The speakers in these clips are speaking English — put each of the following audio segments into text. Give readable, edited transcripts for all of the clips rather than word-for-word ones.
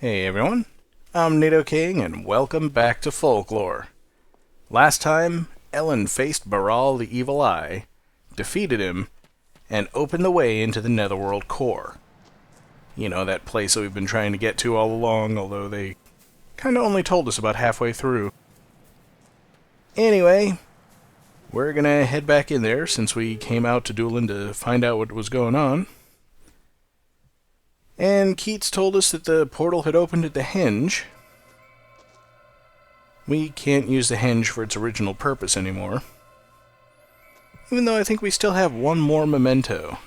Hey everyone, I'm Nato King and welcome back to Folklore. Last time, Ellen faced Baral the Evil Eye, defeated him, and opened the way into the Netherworld Core. You know, that place that we've been trying to get to all along, although they kinda only told us about halfway through. Anyway, we're gonna head back in there since we came out to Doolin to find out what was going on. And Keats told us that the portal had opened at the henge. We can't use the henge for its original purpose anymore. Even though I think we still have one more memento.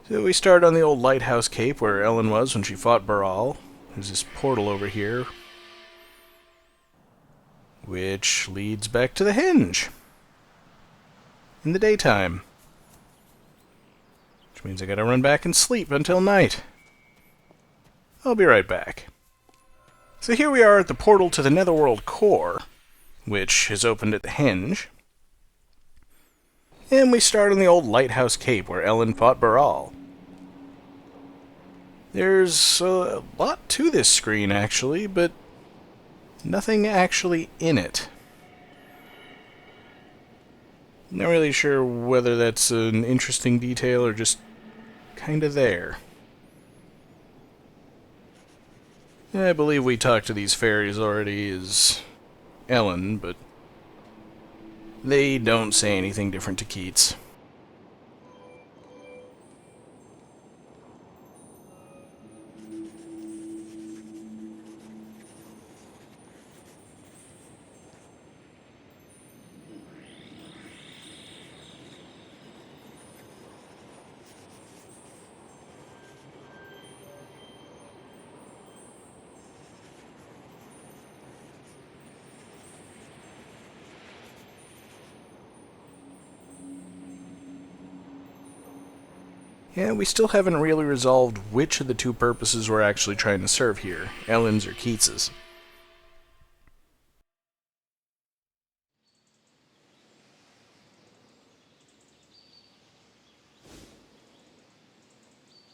So we start on the old lighthouse cape where Ellen was when she fought Baral. There's this portal over here, which leads back to the henge. In the daytime. Which means I gotta run back and sleep until night. I'll be right back. So here we are at the portal to the Netherworld Core, which has opened at the henge. And we start on the old lighthouse cape where Ellen fought Baral. There's a lot to this screen, actually, but nothing actually in it. Not really sure whether that's an interesting detail or just kinda there. I believe we talked to these fairies already as Ellen, but they don't say anything different to Keats. Yeah, we still haven't really resolved which of the two purposes we're actually trying to serve here, Ellen's or Keats's.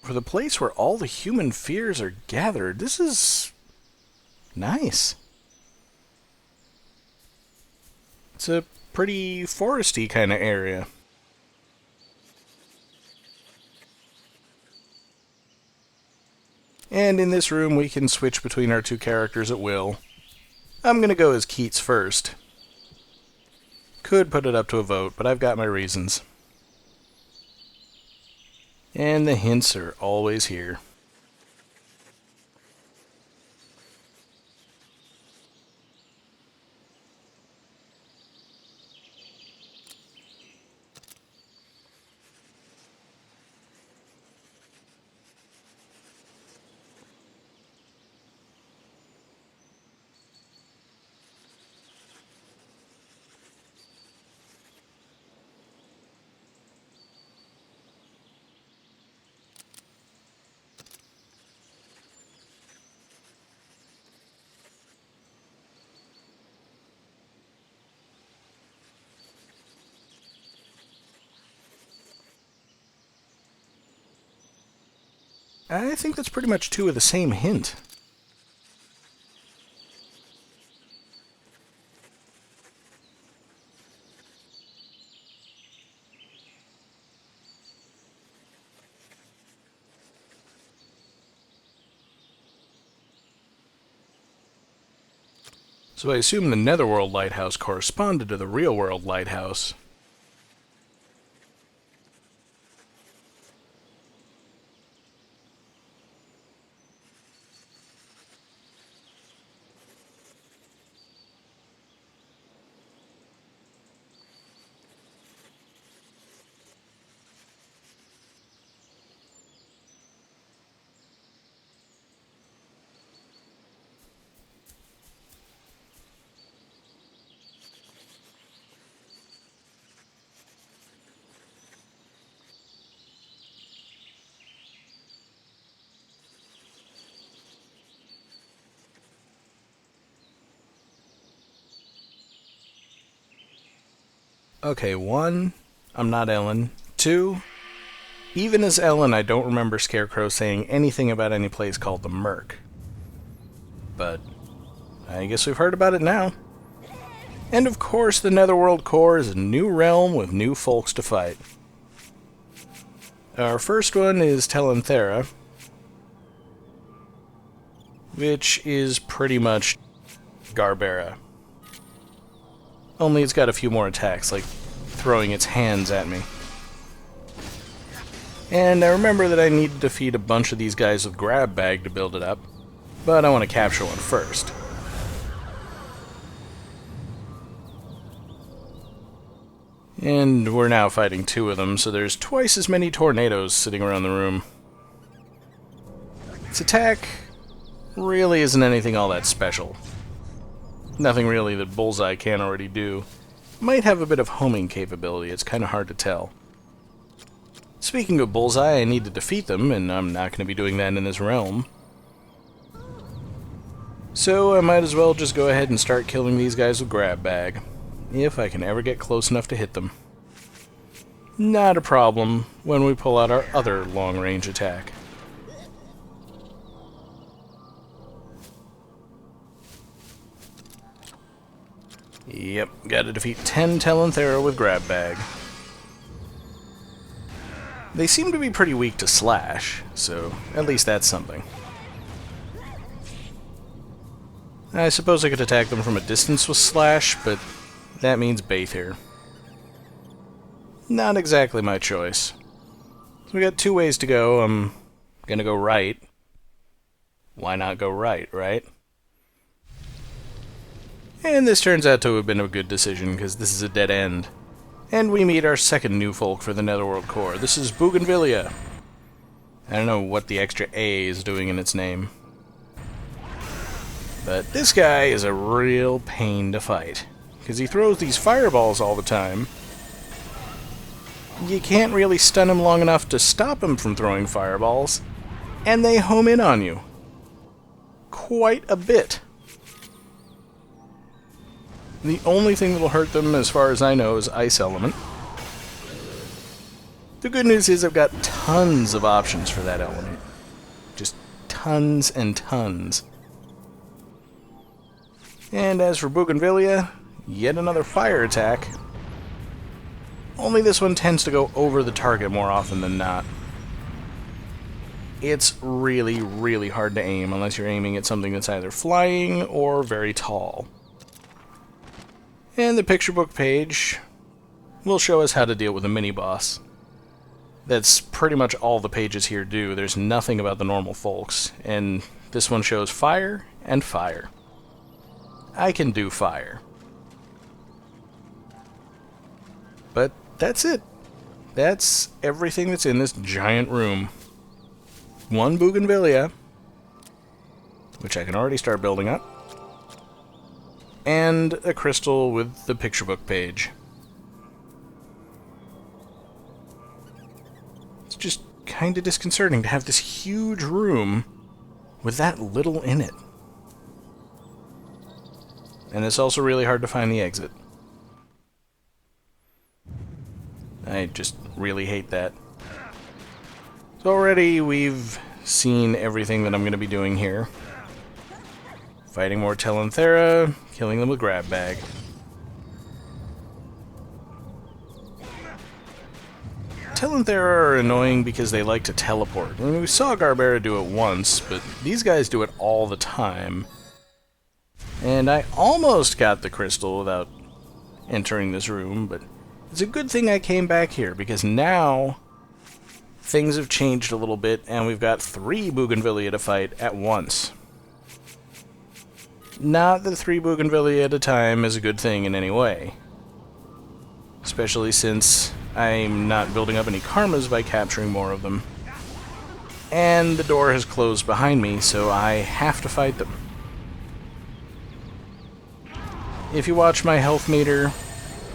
For the place where all the human fears are gathered, this is nice. It's a pretty foresty kind of area. And in this room we can switch between our two characters at will. I'm gonna go as Keats first. Could put it up to a vote, but I've got my reasons. And the hints are always here. I think that's pretty much two of the same hint. So I assume the Netherworld lighthouse corresponded to the real-world lighthouse. Okay, one, I'm not Ellen. Two, Even as Ellen, I don't remember Scarecrow saying anything about any place called the Merc. But I guess we've heard about it now. And of course, the Netherworld Core is a new realm with new folks to fight. Our first one is Telanthera, which is pretty much Garbera. Only it's got a few more attacks, like throwing its hands at me. And I remember that I need to defeat a bunch of these guys with Grab Bag to build it up, but I want to capture one first. And we're now fighting two of them, so there's twice as many tornadoes sitting around the room. Its attack really isn't anything all that special. Nothing really that Bullseye can't already do. Might have a bit of homing capability, it's kind of hard to tell. Speaking of Bullseye, I need to defeat them, and I'm not going to be doing that in this realm. So I might as well just go ahead and start killing these guys with Grab Bag, if I can ever get close enough to hit them. Not a problem when we pull out our other long-range attack. Yep, gotta defeat 10 Telanthera with Grab Bag. They seem to be pretty weak to Slash, so at least that's something. I suppose I could attack them from a distance with Slash, but that means Bather. Not exactly my choice. So we got two ways to go. I'm gonna go right. Why not go right, right? And this turns out to have been a good decision, because this is a dead end. And we meet our second new folk for the Netherworld Core. This is Bougainvillea. I don't know what the extra A is doing in its name. But this guy is a real pain to fight, because he throws these fireballs all the time. You can't really stun him long enough to stop him from throwing fireballs, and they home in on you. Quite a bit. The only thing that'll hurt them, as far as I know, is Ice Element. The good news is I've got tons of options for that element. Just tons and tons. And as for Bougainvillea, yet another fire attack. Only this one tends to go over the target more often than not. It's really, really hard to aim unless you're aiming at something that's either flying or very tall. And the picture book page will show us how to deal with a mini-boss. That's pretty much all the pages here do. There's nothing about the normal folks, and this one shows fire and fire. I can do fire. But that's it. That's everything that's in this giant room. One Bougainvillea, which I can already start building up, and a crystal with the picture book page. It's just kind of disconcerting to have this huge room with that little in it. And it's also really hard to find the exit. I just really hate that. So already we've seen everything that I'm going to be doing here. Fighting more Telanthera, killing them with Grab Bag. Telanthera are annoying because they like to teleport. I mean, we saw Garbera do it once, but these guys do it all the time. And I almost got the crystal without entering this room, but it's a good thing I came back here, because now things have changed a little bit, and we've got 3 Bougainvillea to fight at once. Not that 3 Bougainvillea at a time is a good thing in any way. Especially since I'm not building up any karmas by capturing more of them. And the door has closed behind me, so I have to fight them. If you watch my health meter,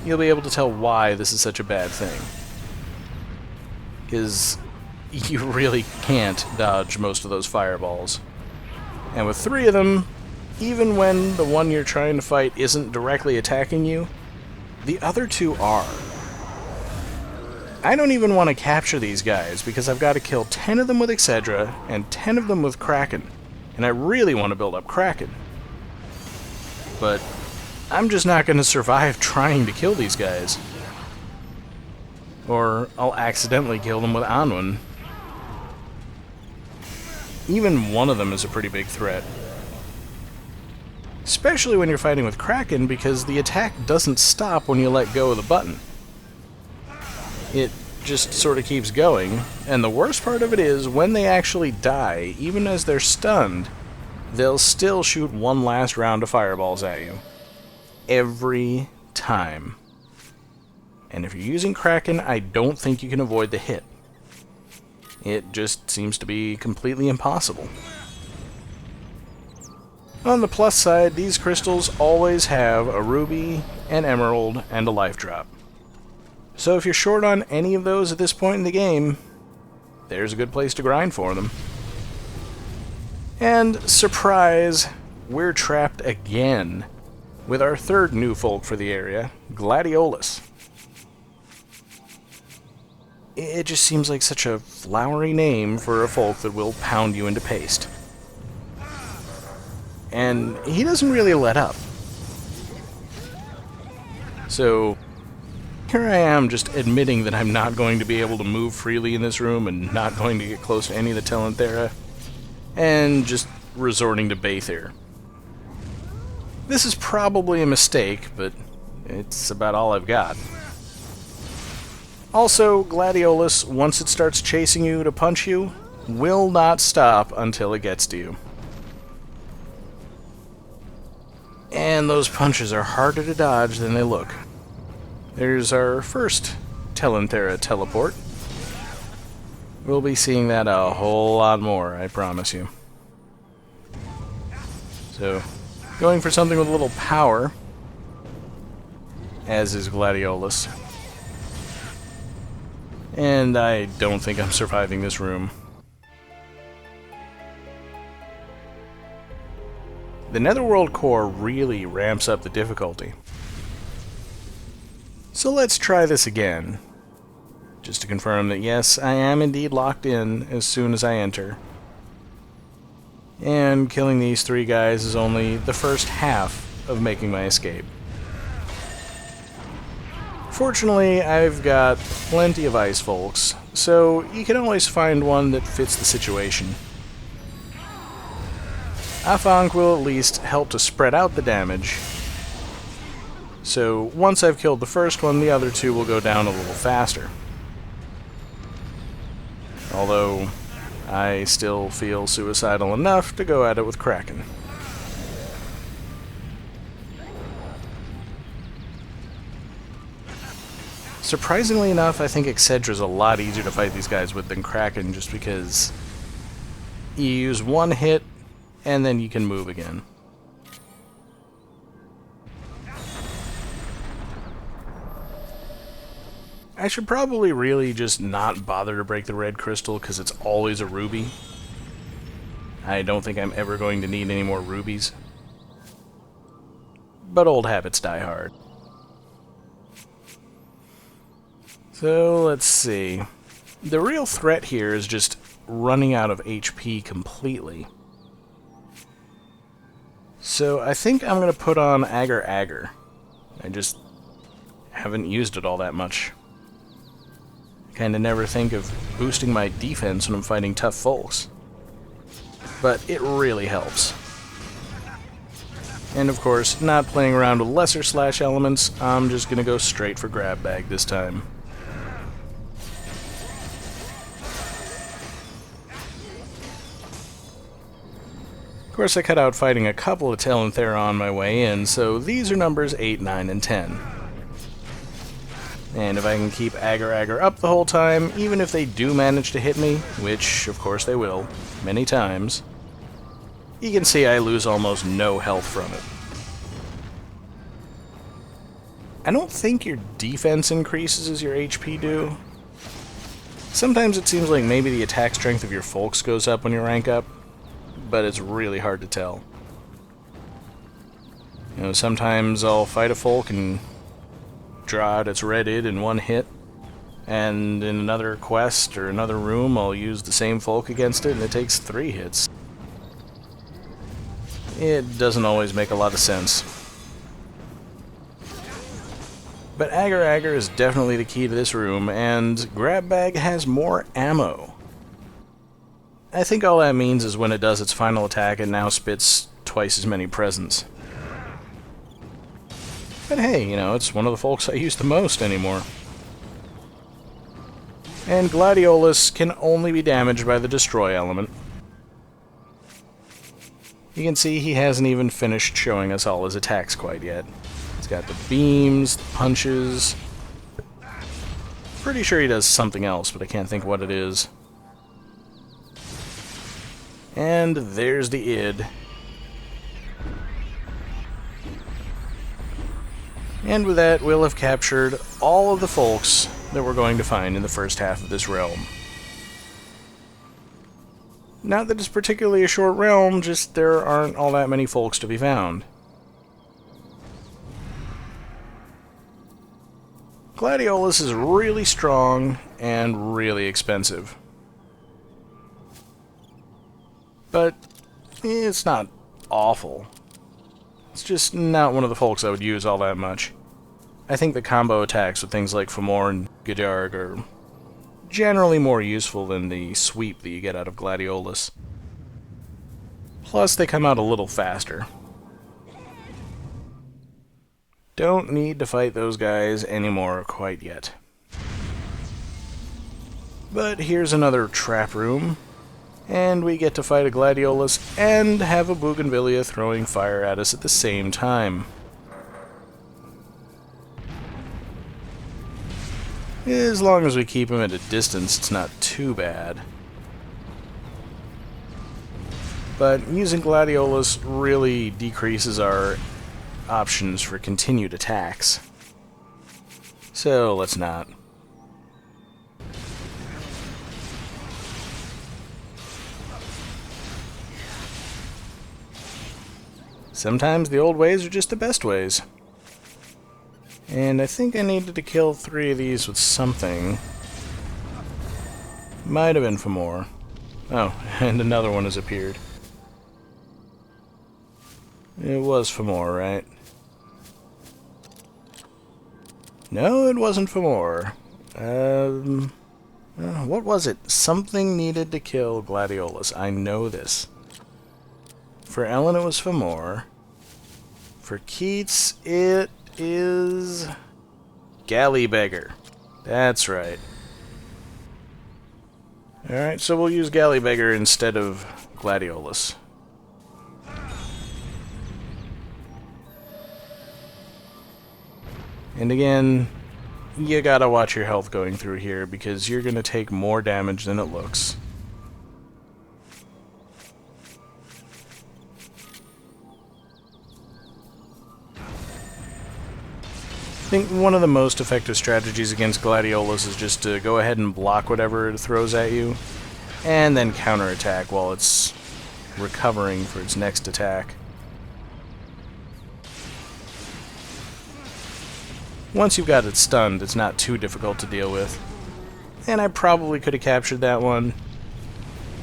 you'll be able to tell why this is such a bad thing. Because you really can't dodge most of those fireballs. And with 3 of them, even when the one you're trying to fight isn't directly attacking you, the other 2 are. I don't even want to capture these guys because I've got to kill 10 of them with Excedra and 10 of them with Kraken. And I really want to build up Kraken. But I'm just not going to survive trying to kill these guys. Or I'll accidentally kill them with Anwen. Even one of them is a pretty big threat. Especially when you're fighting with Kraken, because the attack doesn't stop when you let go of the button. It just sort of keeps going, and the worst part of it is, when they actually die, even as they're stunned, they'll still shoot one last round of fireballs at you. Every time. And if you're using Kraken, I don't think you can avoid the hit. It just seems to be completely impossible. On the plus side, these crystals always have a ruby, an emerald, and a life drop. So if you're short on any of those at this point in the game, there's a good place to grind for them. And, surprise, we're trapped again with our third new folk for the area, Gladiolus. It just seems like such a flowery name for a folk that will pound you into paste. And he doesn't really let up. So, here I am just admitting that I'm not going to be able to move freely in this room and not going to get close to any of the Telenthera, and just resorting to Baether. This is probably a mistake, but it's about all I've got. Also, Gladiolus, once it starts chasing you to punch you, will not stop until it gets to you. And those punches are harder to dodge than they look. There's our first Telenthera teleport. We'll be seeing that a whole lot more, I promise you. So, going for something with a little power, as is Gladiolus. And I don't think I'm surviving this room. The Netherworld Core really ramps up the difficulty. So let's try this again, just to confirm that yes, I am indeed locked in as soon as I enter. And killing these three guys is only the first half of making my escape. Fortunately, I've got plenty of ice folks, so you can always find one that fits the situation. Afank will at least help to spread out the damage, so once I've killed the first one, the other two will go down a little faster. Although, I still feel suicidal enough to go at it with Kraken. Surprisingly enough, I think Excedra a lot easier to fight these guys with than Kraken, just because you use one hit, and then you can move again. I should probably really just not bother to break the red crystal, because it's always a ruby. I don't think I'm ever going to need any more rubies. But old habits die hard. So, let's see. The real threat here is just running out of HP completely. So, I think I'm going to put on Agar Agar. I just haven't used it all that much. Kinda never think of boosting my defense when I'm fighting tough folks. But it really helps. And of course, not playing around with lesser slash elements, I'm just going to go straight for Grab Bag this time. Of course, I cut out fighting a couple of Telenthera on my way in, so these are numbers 8, 9, and 10. And if I can keep Agar Agar up the whole time, even if they do manage to hit me, which, of course they will, many times, you can see I lose almost no health from it. I don't think your defense increases as your HP do. Sometimes it seems like maybe the attack strength of your folks goes up when you rank up, but it's really hard to tell. You know, sometimes I'll fight a folk and draw out its red id in one hit, And in another quest or another room, I'll use the same folk against it, and it takes 3 hits. It doesn't always make a lot of sense. But Agar Agar is definitely the key to this room, and Grab Bag has more ammo. I think all that means is when it does its final attack, it now spits twice as many presents. But hey, you know, it's one of the folks I use the most anymore. And Gladiolus can only be damaged by the Destroy element. You can see he hasn't even finished showing us all his attacks quite yet. He's got the beams, the punches. Pretty sure he does something else, but I can't think what it is. And there's the id. And with that, we'll have captured all of the folks that we're going to find in the first half of this realm. Not that it's particularly a short realm, just there aren't all that many folks to be found. Gladiolus is really strong and really expensive. But it's not awful. It's just not one of the folks I would use all that much. I think the combo attacks with things like Fomor and G'jarg are generally more useful than the sweep that you get out of Gladiolus. Plus, they come out a little faster. Don't need to fight those guys anymore quite yet. But here's another trap room, and we get to fight a Gladiolus and have a Bougainvillea throwing fire at us at the same time. As long as we keep him at a distance, it's not too bad. But using Gladiolus really decreases our options for continued attacks. So let's not. Sometimes the old ways are just the best ways. And I think I needed to kill 3 of these with something. Might have been for more. Oh, and another one has appeared. It was for more, right? No, it wasn't for more. What was it? Something needed to kill Gladiolus. I know this. For Ellen, it was for more. For Keats, it is Gallybeggar. That's right. Alright, so we'll use Gallybeggar instead of Gladiolus. And again, you gotta watch your health going through here, because you're gonna take more damage than it looks. I think one of the most effective strategies against Gladiolus is just to go ahead and block whatever it throws at you, and then counterattack while it's recovering for its next attack. Once you've got it stunned, it's not too difficult to deal with. And I probably could have captured that one,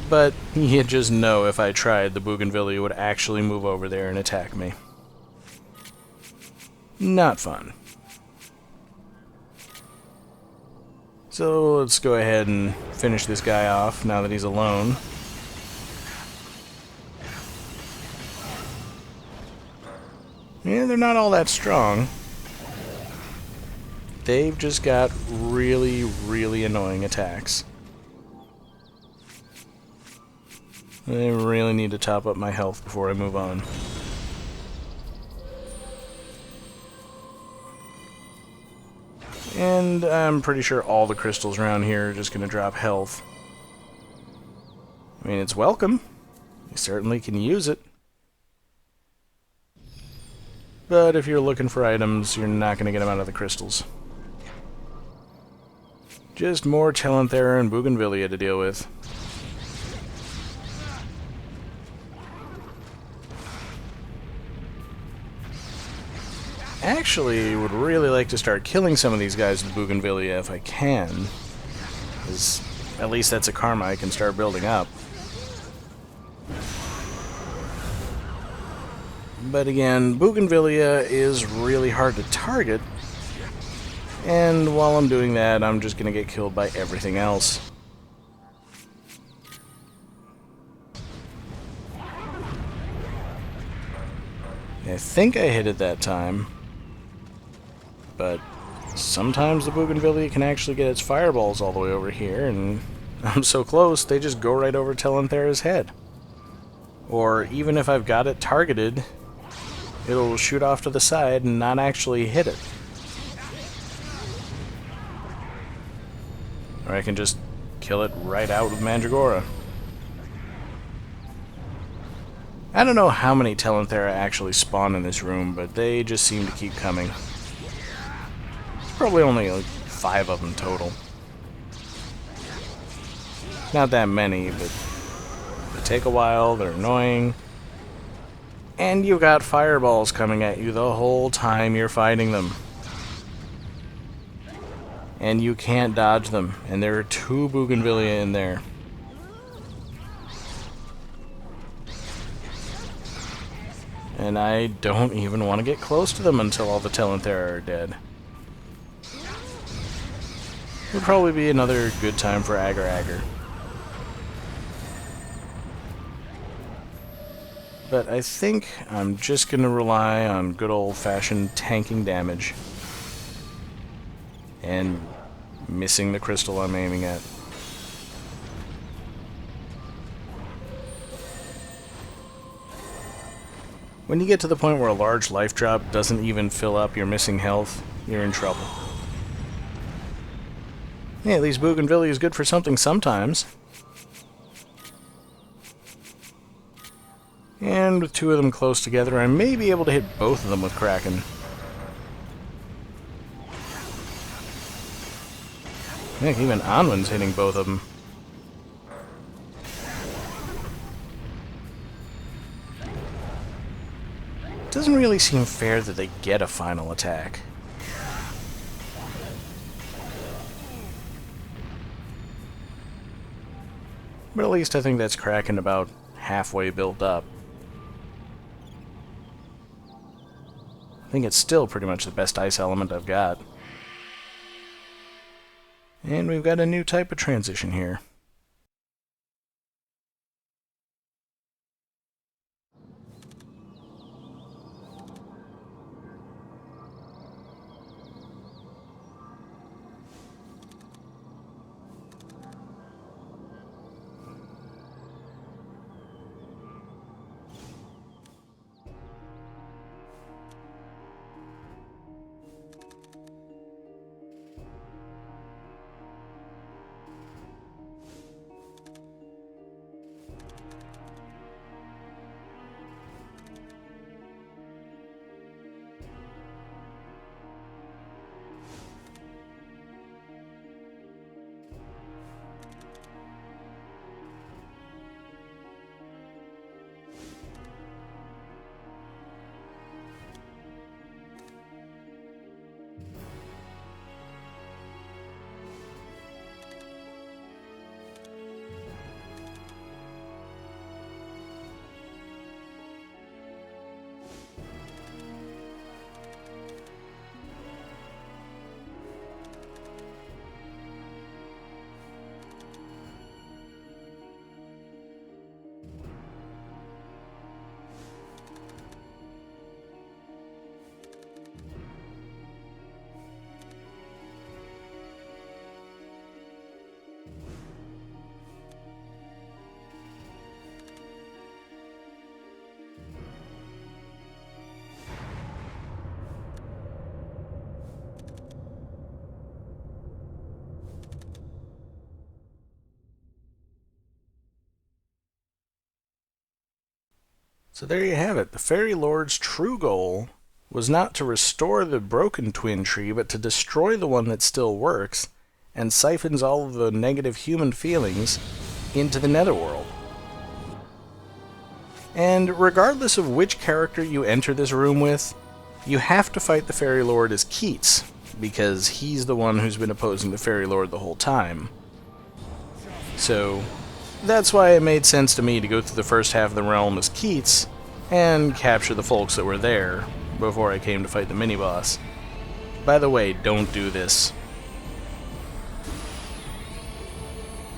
but you just know if I tried, the Bougainvillea would actually move over there and attack me. Not fun. So let's go ahead and finish this guy off now that he's alone. Yeah, they're not all that strong. They've just got really, really annoying attacks. I really need to top up my health before I move on. And I'm pretty sure all the crystals around here are just going to drop health. I mean, it's welcome. You certainly can use it. But if you're looking for items, you're not going to get them out of the crystals. Just more Telanthera and Bougainvillea to deal with. actually would really like to start killing some of these guys with Bougainvillea if I can. Because at least that's a karma I can start building up. But again, Bougainvillea is really hard to target. And while I'm doing that, I'm just going to get killed by everything else. I think I hit it that time. But sometimes the Bougainvillea can actually get its fireballs all the way over here, and I'm so close, they just go right over Telenthera's head. Or even if I've got it targeted, it'll shoot off to the side and not actually hit it. Or I can just kill it right out with Mandragora. I don't know how many Telenthera actually spawn in this room, but they just seem to keep coming. There's probably only like 5 of them total. Not that many, but they take a while, they're annoying. And you've got fireballs coming at you the whole time you're fighting them. And you can't dodge them. And there are 2 Bougainvillea in there. And I don't even want to get close to them until all the Telenthera are dead. Would probably be another good time for Agar-Agar. But I think I'm just going to rely on good old-fashioned tanking damage. And missing the crystal I'm aiming at. When you get to the point where a large life drop doesn't even fill up your missing health, you're in trouble. Yeah, at least Bougainvillea is good for something sometimes. And with 2 of them close together, I may be able to hit both of them with Kraken. Heck, even Anwen's hitting both of them. It doesn't really seem fair that they get a final attack. But at least I think that's Kraken about halfway built up. I think it's still pretty much the best ice element I've got. And we've got a new type of transition here. So there you have it. The Fairy Lord's true goal was not to restore the broken twin tree, but to destroy the one that still works, and siphons all of the negative human feelings into the Netherworld. And regardless of which character you enter this room with, you have to fight the Fairy Lord as Keats, because he's the one who's been opposing the Fairy Lord the whole time. So, that's why it made sense to me to go through the first half of the realm as Keats, and capture the folks that were there, before I came to fight the mini-boss. By the way, don't do this.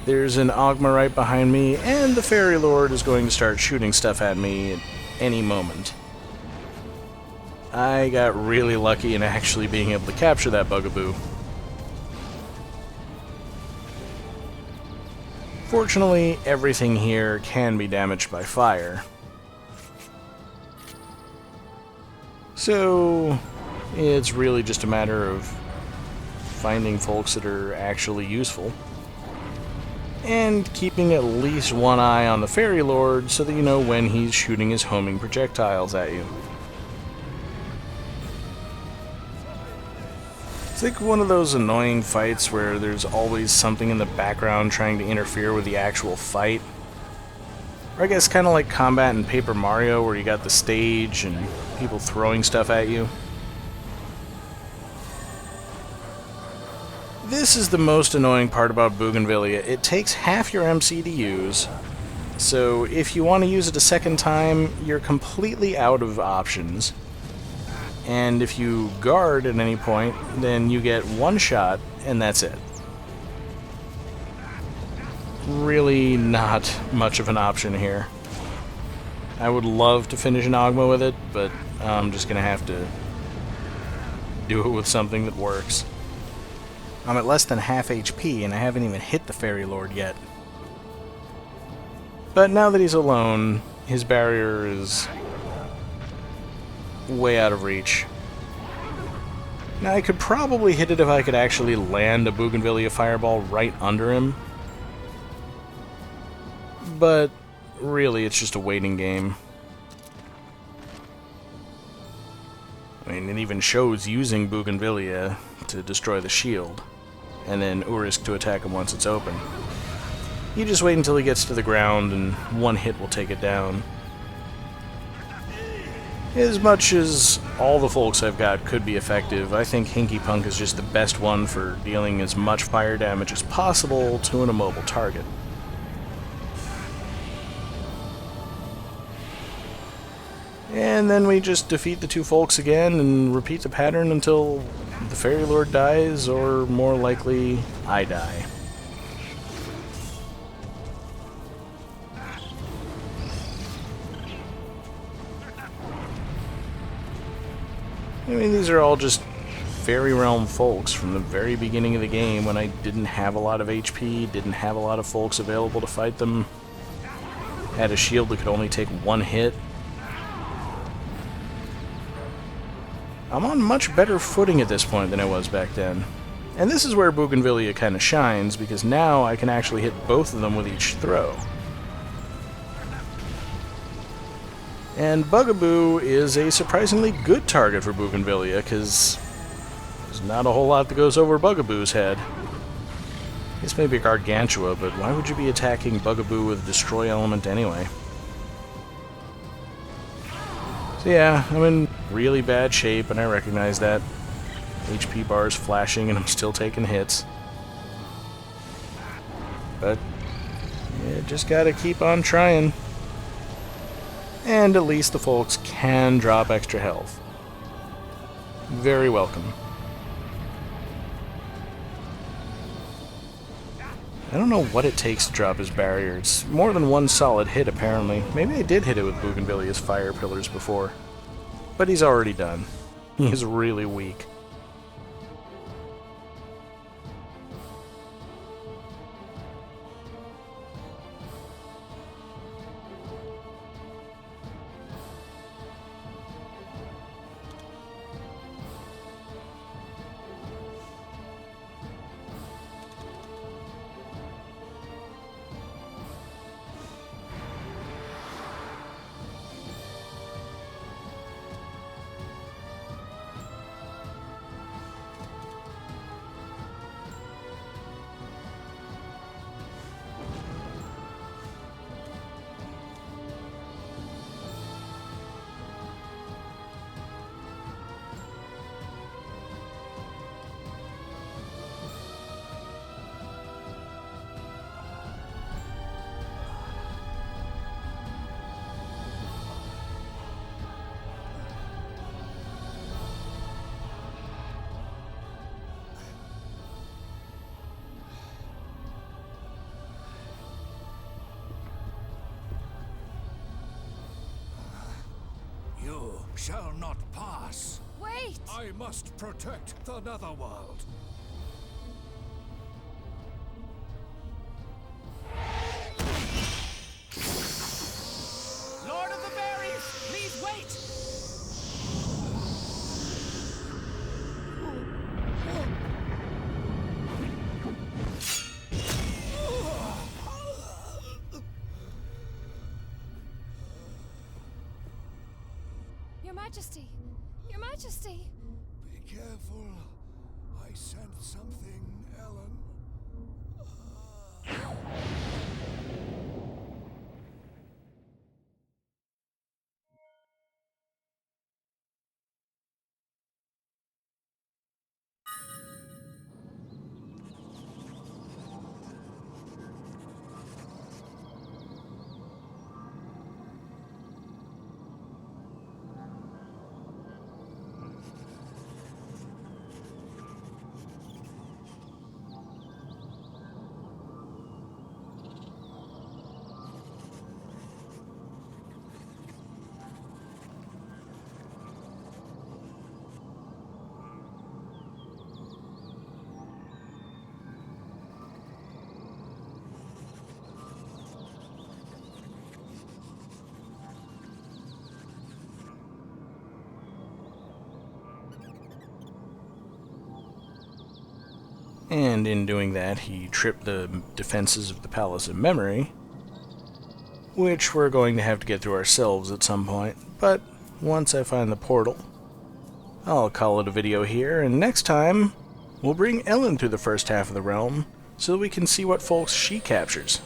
There's an Ogma right behind me, and the Fairy Lord is going to start shooting stuff at me at any moment. I got really lucky in actually being able to capture that bugaboo. Fortunately, everything here can be damaged by fire. So, it's really just a matter of finding folks that are actually useful. And keeping at least one eye on the Fairy Lord so that you know when he's shooting his homing projectiles at you. It's like one of those annoying fights where there's always something in the background trying to interfere with the actual fight. Or I guess kind of like combat in Paper Mario where you got the stage and people throwing stuff at you. This is the most annoying part about Bougainvillea. It takes half your MC to use, so if you want to use it a second time, you're completely out of options. And if you guard at any point, then you get one shot, and that's it. Really not much of an option here. I would love to finish an Ogma with it, but I'm just going to have to do it with something that works. I'm at less than half HP, and I haven't even hit the Fairy Lord yet. But now that he's alone, his barrier is way out of reach. Now, I could probably hit it if I could actually land a Bougainvillea fireball right under him. But really, it's just a waiting game. I mean, it even shows using Bougainvillea to destroy the shield, and then Urisk to attack him once it's open. You just wait until he gets to the ground, and one hit will take it down. As much as all the folks I've got could be effective, I think Hinky Punk is just the best one for dealing as much fire damage as possible to an immobile target. And then we just defeat the two folks again and repeat the pattern until the Fairy Lord dies, or more likely, I die. I mean, these are all just Fairy Realm folks from the very beginning of the game when I didn't have a lot of HP, didn't have a lot of folks available to fight them, had a shield that could only take one hit. I'm on much better footing at this point than I was back then. And this is where Bougainvillea kind of shines, because now I can actually hit both of them with each throw. And Bugaboo is a surprisingly good target for Bougainvillea, because there's not a whole lot that goes over Bugaboo's head. I guess maybe Gargantua, but why would you be attacking Bugaboo with Destroy Element anyway? So yeah, I'm in really bad shape, and I recognize that. HP bar's flashing, and I'm still taking hits. But you just gotta keep on trying. And at least the folks can drop extra health. Very welcome. I don't know what it takes to drop his barrier. It's more than one solid hit, apparently. Maybe I did hit it with Bougainvillea's fire pillars before. But he's already done. He is really weak. too shall not pass. Wait! I must protect the Netherworld. Lord of the Berries, please wait! Your Majesty! Your Majesty! Be careful. I sent something, Ellen. And in doing that, he tripped the defenses of the Palace of Memory, which we're going to have to get through ourselves at some point. But once I find the portal, I'll call it a video here, and next time, we'll bring Ellen through the first half of the realm so that we can see what folks she captures.